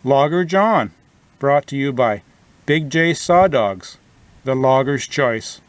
Logger John, brought to you by Big J Saw Dogs, the logger's choice.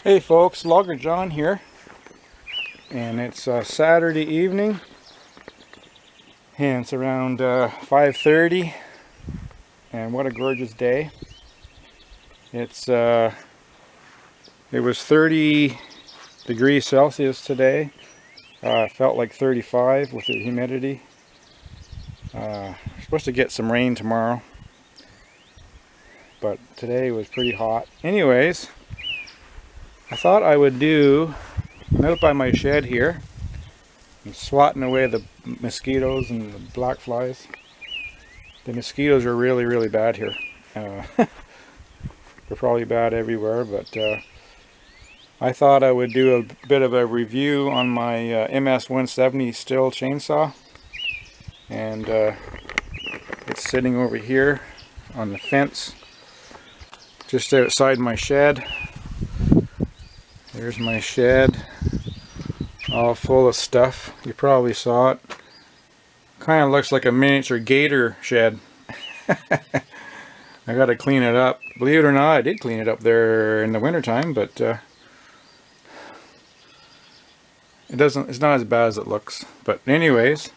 Hey folks, Logger John here, and it's Saturday evening, and it's around 5:30, and what a gorgeous day. It was 30 degrees Celsius today. Felt like 35 with the humidity. We're supposed to get some rain tomorrow, but today was pretty hot. Anyways, I thought I would I'm out by my shed here. I'm swatting away the mosquitoes and the black flies. The mosquitoes are really, really bad here. They're probably bad everywhere, but I thought I would do a bit of a review on my MS 170 Stihl chainsaw. And it's sitting over here on the fence, just outside my shed. There's my shed, all full of stuff. You probably saw it. Kind of looks like a miniature gator shed. I gotta clean it up. Believe it or not, I did clean it up there in the wintertime, but it's not as bad as it looks. But anyways,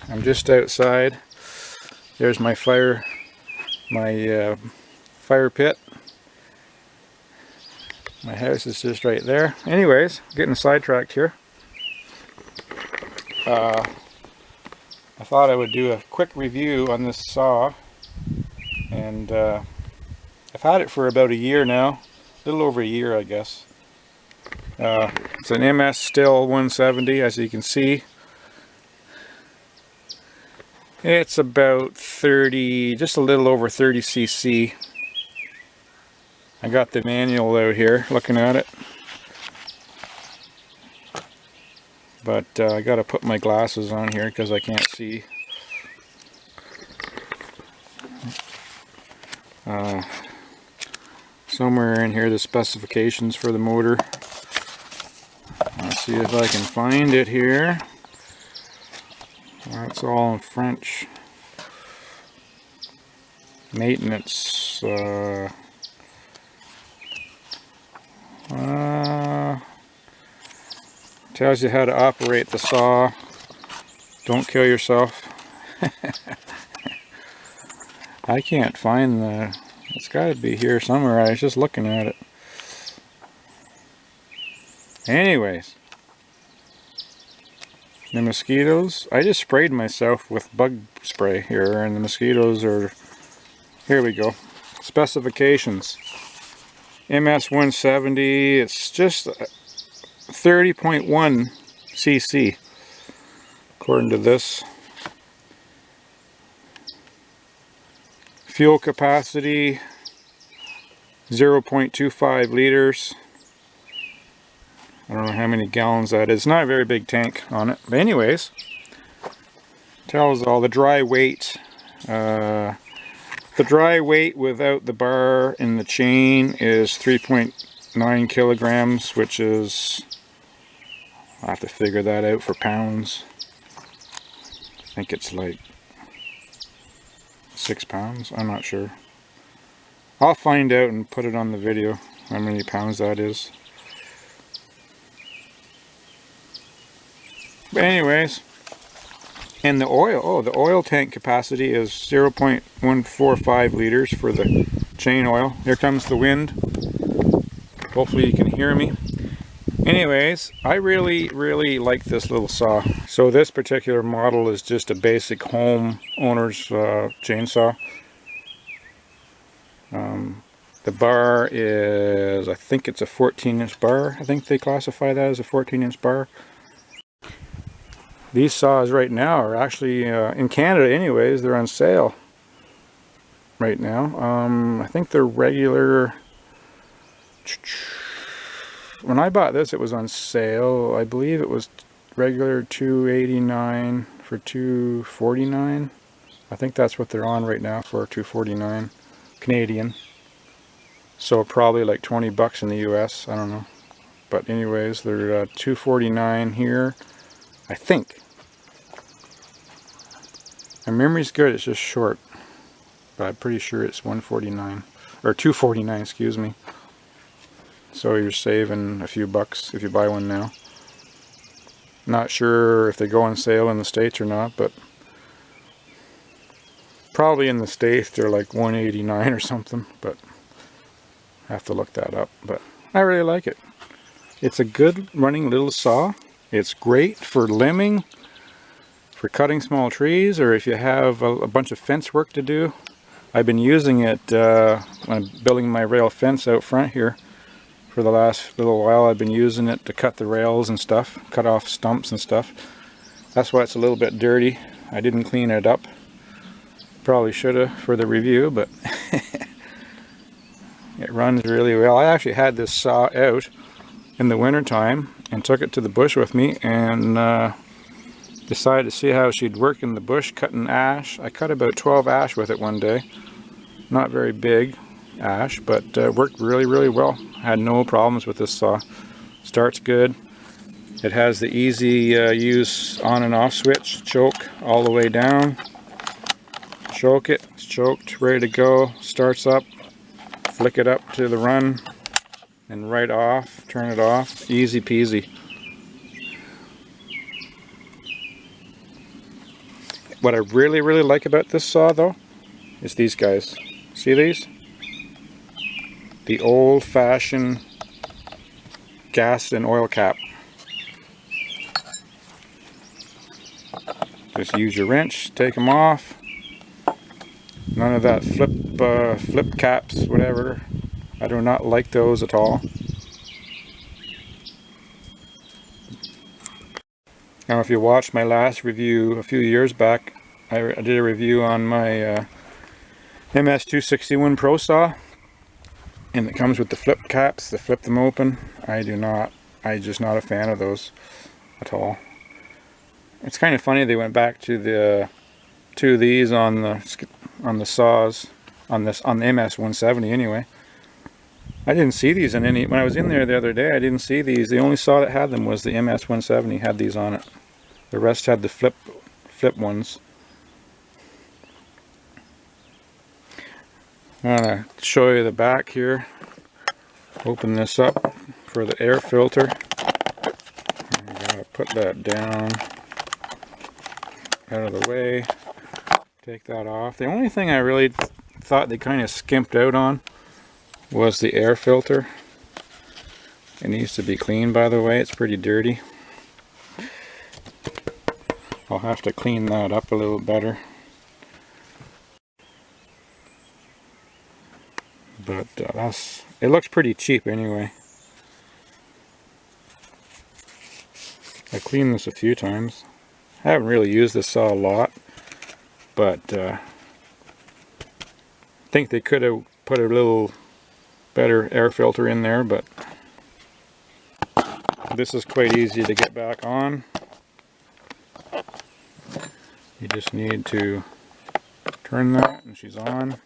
I'm just outside. There's my fire pit. My house is just right there. Anyways, getting sidetracked here. I thought I would do a quick review on this saw, and I've had it for about a year now, a little over a year, I guess. It's an MS Stihl 170, as you can see. It's about 30, just a little over 30 cc. I got the manual out here, looking at it. But I gotta put my glasses on here because I can't see. Somewhere in here, the specifications for the motor. Let's see if I can find it here. That's all in French. Maintenance. Tells you how to operate the saw. Don't kill yourself. I can't find the... It's got to be here somewhere. I was just looking at it. Anyways, the mosquitoes. I just sprayed myself with bug spray here, and the mosquitoes are... Here we go. Specifications. MS 170, it's just 30.1 cc according to this. Fuel capacity 0.25 liters. I don't know how many gallons that is. It's not a very big tank on it, but anyways, tells all the dry weight. The dry weight without the bar in the chain is 3.9 kilograms, which is, I'll have to figure that out for pounds. I think it's like 6 pounds, I'm not sure. I'll find out and put it on the video how many pounds that is. But anyways, and the oil, the oil tank capacity is 0.145 liters for the chain oil. Here comes the wind. Hopefully you can hear me. Anyways, I really like this little saw. So this particular model is just a basic homeowner's chainsaw. The bar is, I think it's a 14-inch bar. I think they classify that as a 14-inch bar. These saws right now are actually, in Canada anyways, they're on sale right now. I think they're regular. When I bought this, it was on sale. I believe it was regular $289 for $249. I think that's what they're on right now for $249 Canadian. So probably like 20 bucks in the US, I don't know. But anyways, they're $249 here, I think. My memory's good, it's just short. But I'm pretty sure it's $149 or $249, excuse me. So you're saving a few bucks if you buy one now. Not sure if they go on sale in the States or not, but probably in the States they're like $189 or something, but I have to look that up. But I really like it. It's a good running little saw. It's great for limbing, for cutting small trees, or if you have a bunch of fence work to do. I've been using it when I'm building my rail fence out front here. For the last little while I've been using it to cut the rails and stuff, cut off stumps and stuff. That's why it's a little bit dirty. I didn't clean it up. Probably should have for the review, but it runs really well. I actually had this saw out in the winter time and took it to the bush with me and decided to see how she'd work in the bush cutting ash. I cut about 12 ash with it one day. Not very big ash, but worked really well. Had no problems with this saw. Starts good. It has the easy use on and off switch. Choke all the way down. Choke it. It's choked, ready to go. Starts up. Flick it up to the run and right off. Turn it off. Easy peasy. What I really like about this saw though is these guys. See these? The old-fashioned gas and oil cap. Just use your wrench, take them off. None of that flip caps, whatever. I do not like those at all. Now, if you watched my last review a few years back, I did a review on my MS 261 Pro saw. And it comes with the flip caps to flip them open. I'm just not a fan of those at all. It's kind of funny they went back to these on the saws on the MS 170 anyway. I didn't see these in any, when I was in there the other day, I didn't see these. The only saw that had them was the MS 170 had these on it. The rest had the flip ones. I'm going to show you the back here. Open this up for the air filter. I'm going to put that down out of the way. Take that off. The only thing I really thought they kind of skimped out on was the air filter. It needs to be cleaned, by the way. It's pretty dirty. I'll have to clean that up a little better. But it looks pretty cheap anyway. I cleaned this a few times. I haven't really used this saw a lot, but I think they could have put a little better air filter in there, but this is quite easy to get back on. You just need to turn that and she's on.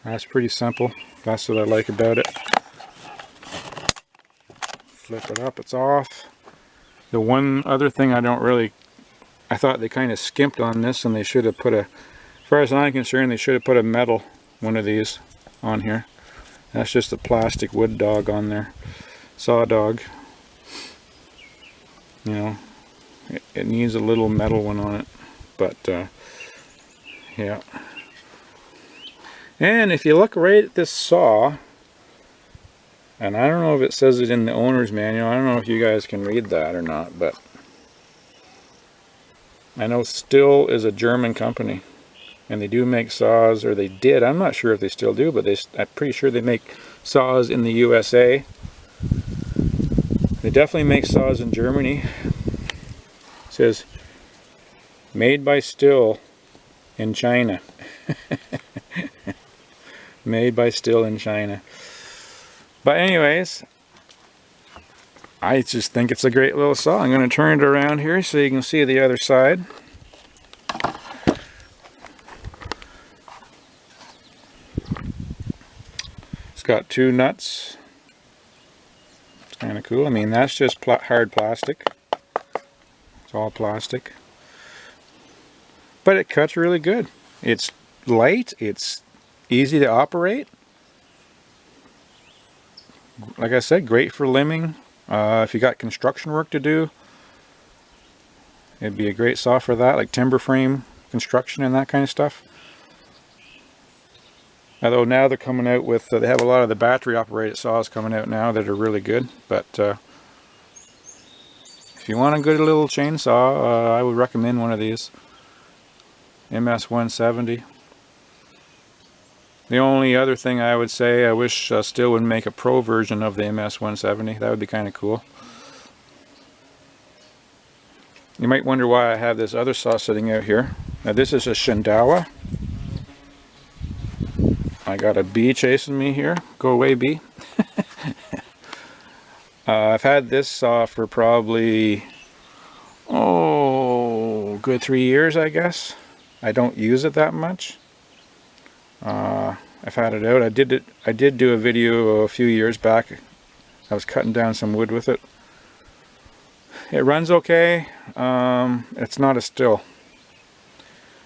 That's pretty simple. That's what I like about it. Flip it up, it's off. The one other thing I thought they kind of skimped on this, and they should have put as far as I'm concerned, they should have put a metal one of these on here. That's just a plastic wood dog on there. Saw dog. You know, it needs a little metal one on it. But, yeah. And if you look right at this saw, And I don't know if it says it in the owner's manual. I don't know if you guys can read that or not, but I know Stihl is a German company, and they do make saws, or they did. I'm not sure if they still do, but I'm pretty sure they make saws in the USA. They definitely make saws in Germany. It says, made by Stihl in China. Made by Stihl in China. But anyways, I just think it's a great little saw. I'm going to turn it around here so you can see the other side. It's got 2 nuts. It's kind of cool. I mean, that's just hard plastic. It's all plastic. But it cuts really good. It's light. It's easy to operate. Like I said, great for limbing. If you got construction work to do, it'd be a great saw for that, like timber frame construction and that kind of stuff. Although now they're coming out with, they have a lot of the battery operated saws coming out now that are really good. But if you want a good little chainsaw, I would recommend one of these. MS 170. The only other thing I would say, I wish Stihl would make a pro version of the MS 170. That would be kind of cool. You might wonder why I have this other saw sitting out here. Now this is a Stihl. I got a bee chasing me here. Go away, bee. I've had this saw for probably, good 3 years, I guess. I don't use it that much. I've had it out. I did do a video a few years back. I was cutting down some wood with it. It runs okay. It's not a Stihl.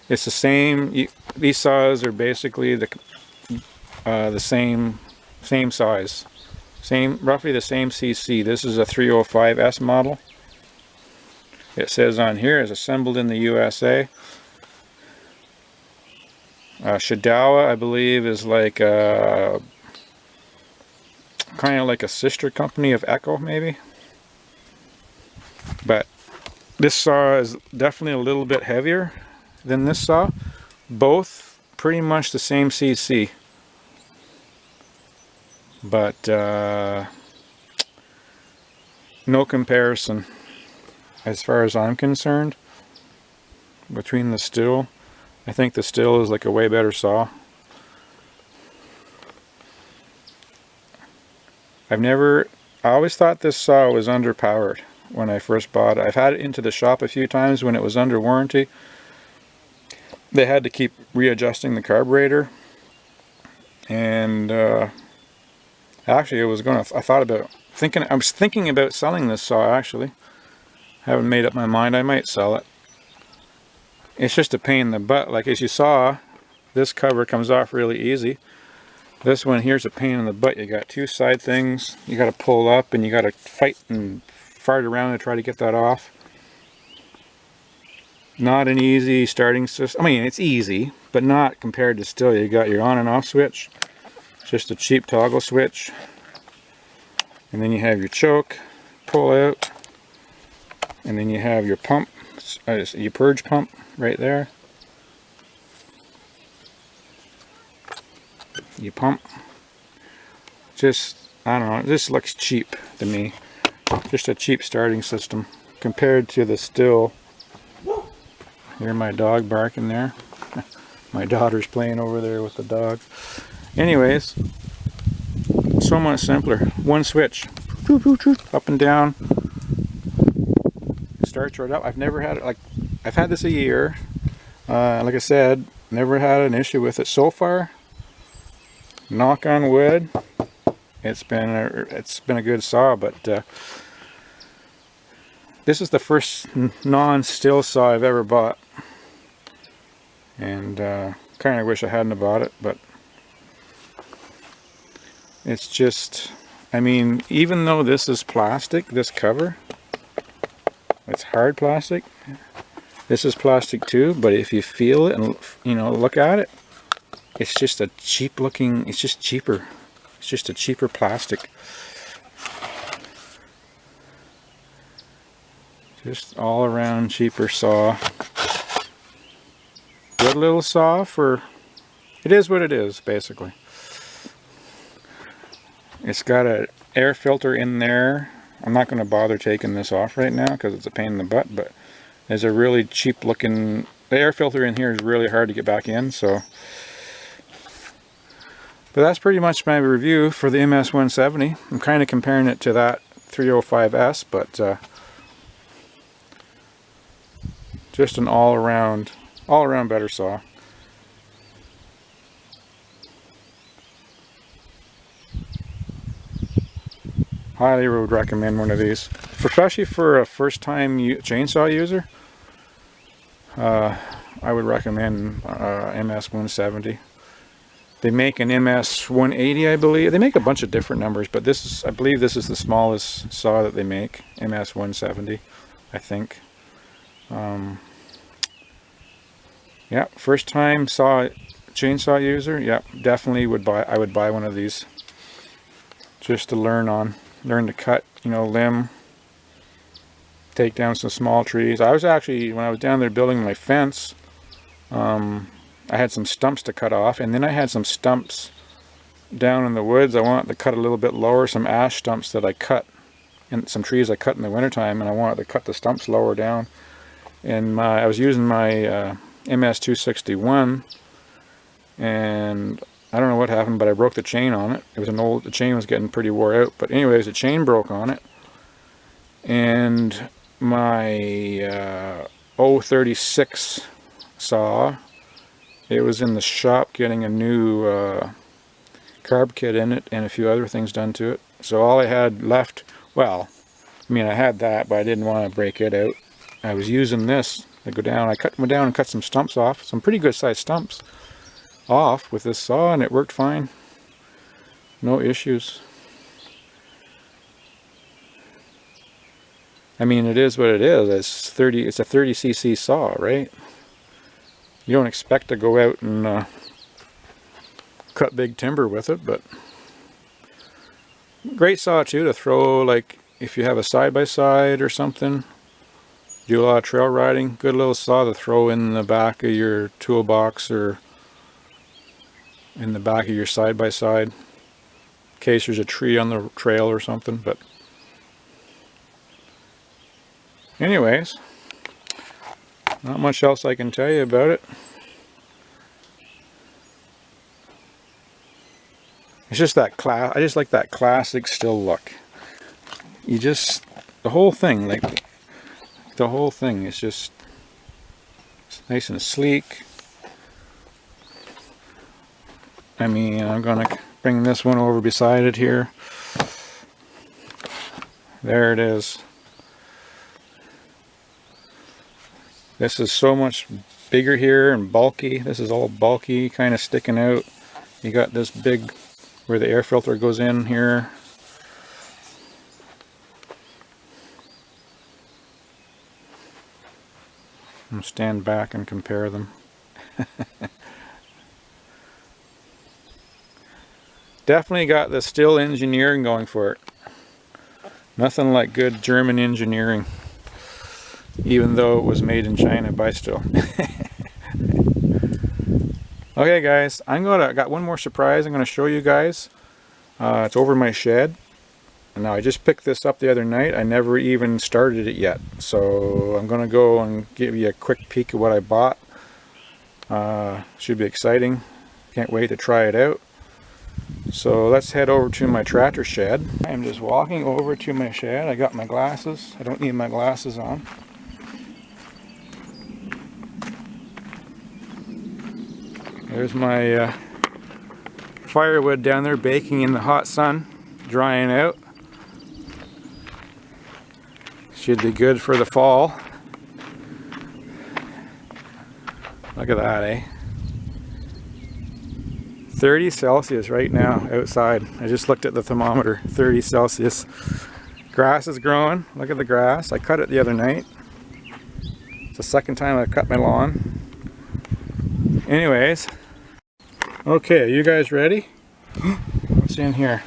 It's the same. These saws are basically the same size, roughly the same CC. This is a 305S model. It says on here is assembled in the USA. Stihl, I believe, is like kind of like a sister company of Echo, maybe. But this saw is definitely a little bit heavier than this saw. Both pretty much the same CC. But no comparison as far as I'm concerned between the Stihl. I think the Stihl is like a way better saw. I always thought this saw was underpowered when I first bought it. I've had it into the shop a few times when it was under warranty. They had to keep readjusting the carburetor. And actually I was thinking about selling this saw actually. Haven't made up my mind, I might sell it. It's just a pain in the butt. Like as you saw, this cover comes off really easy. This one here's a pain in the butt. You got 2 side things you got to pull up, and you got to fight and fart around to try to get that off. Not an easy starting system. I mean, it's easy, but not compared to Stihl. You got your on and off switch. It's just a cheap toggle switch. And then you have your choke, pull out, and then you have your pump, your purge pump right there. You pump. Just, I don't know, this looks cheap to me. Just a cheap starting system compared to the Stihl. Hear my dog barking there. My daughter's playing over there with the dog. Anyways, so much simpler. One switch, up and down. It starts right up. I've never had it, like, I've had this a year. Like I said, never had an issue with it so far. Knock on wood. It's been a good saw, but this is the first non-Stihl saw I've ever bought, and kind of wish I hadn't bought it, but it's just, I mean, even though this is plastic, this cover, it's hard plastic. This is plastic too, but if you feel it and, you know, look at it, it's just a cheap looking, it's just cheaper. It's just a cheaper plastic. Just all around cheaper saw. Good little saw for, it is what it is basically. It's got an air filter in there. I'm not going to bother taking this off right now because it's a pain in the butt, but there's a really cheap looking, the air filter in here is really hard to get back in, so. But that's pretty much my review for the MS 170. I'm kind of comparing it to that 305S, but just an all-around better saw. Highly would recommend one of these, especially for a first-time chainsaw user. I would recommend MS 170. They make an MS 180, I believe. They make a bunch of different numbers, but this is, I believe this is the smallest saw that they make, MS 170, I think. Yeah, first time chainsaw user, yeah, definitely would buy. I would buy one of these just to learn to cut, you know, limb, take down some small trees. I was actually, when I was down there building my fence, I had some stumps to cut off, and then I had some stumps down in the woods. I wanted to cut a little bit lower, some ash stumps that I cut, and some trees I cut in the wintertime, and I wanted to cut the stumps lower down. And I was using my MS 261, and I don't know what happened, but I broke the chain on it. It was an old, the chain was getting pretty wore out, but anyways, the chain broke on it. And my 036 saw, it was in the shop getting a new carb kit in it and a few other things done to it. So all I had left, well, I mean, I had that, but I didn't want to break it out. I was using this to go down. I went down and cut some stumps off, some pretty good sized stumps off with this saw, and it worked fine. No issues. I mean, it is what it is. It's a 30cc saw, right? You don't expect to go out and cut big timber with it, but great saw too to throw, like if you have a side-by-side or something, do a lot of trail riding. Good little saw to throw in the back of your toolbox or in the back of your side-by-side in case there's a tree on the trail or something. But anyways, not much else I can tell you about it. It's just that I just like that classic Stihl look. You just, the whole thing, like the whole thing is just nice and sleek. I mean, I'm gonna bring this one over beside it here. There it is. This is so much bigger here and bulky. This is all bulky, kind of sticking out. You got this big, where the air filter goes in here. I'm gonna stand back and compare them. Definitely got the Stihl engineering going for it. Nothing like good German engineering, even though it was made in China by Stihl. Okay guys, I got one more surprise I'm gonna show you guys. It's over my shed. Now I just picked this up the other night. I never even started it yet. So I'm gonna go and give you a quick peek of what I bought. Should be exciting. Can't wait to try it out. So let's head over to my tractor shed. I'm just walking over to my shed. I got my glasses. I don't need my glasses on. There's my firewood down there baking in the hot sun, drying out. Should be good for the fall. Look at that, eh? 30 Celsius right now outside. I just looked at the thermometer. 30 Celsius. Grass is growing. Look at the grass. I cut it the other night. It's the second time I've cut my lawn. Anyways. Okay, are you guys ready? What's in here?